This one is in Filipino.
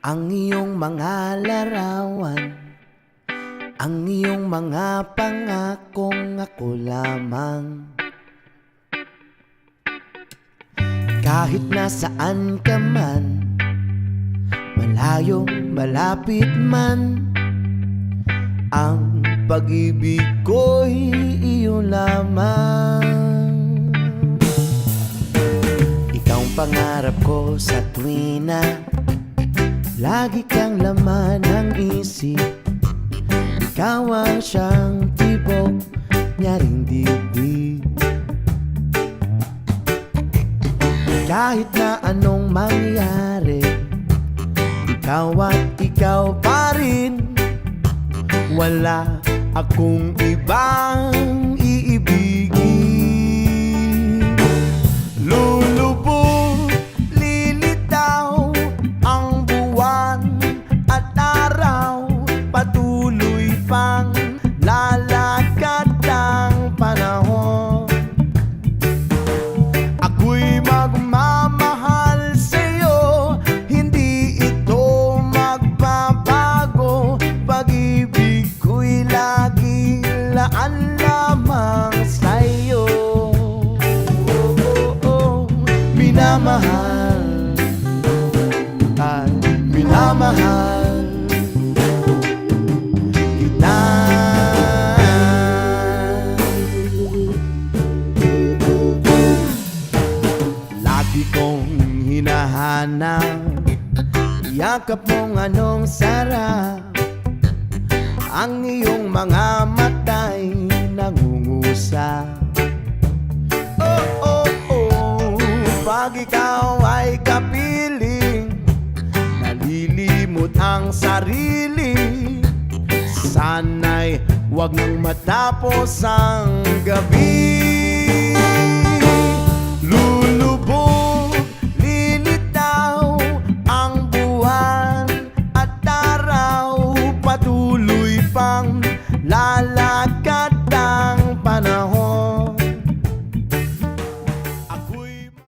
Ang iyong mga larawan, ang iyong mga pangakong ako lamang. Kahit nasaan ka man, malayo, malapit man, ang pag-ibig ko'y iyo lamang. Ikaw ang pangarap ko sa tuwina, lagi kang laman ng isip. Ikaw ang siyang tibok nyaring dibdib. Kahit na anong mangyari, ikaw at ikaw pa rin. Wala akong ibang iibigin. Lulubog, lilitaw ang buwan at araw, patuloy pang lalakad ang panahon. Ako'y magmamahal sa'yo, hindi ito magbabago. Pag-ibig ko'y laging laan lamang sa'yo. Minamahal at minamahal kita. Lagi kong hinahanap yakap mong anong sarap. Ang iyong mga mata'y nangungusap. Oh, oh, oh, pag ikaw ay kapiling, nalilimot ang sarili. Sana'y wag nang matapos ang gabi.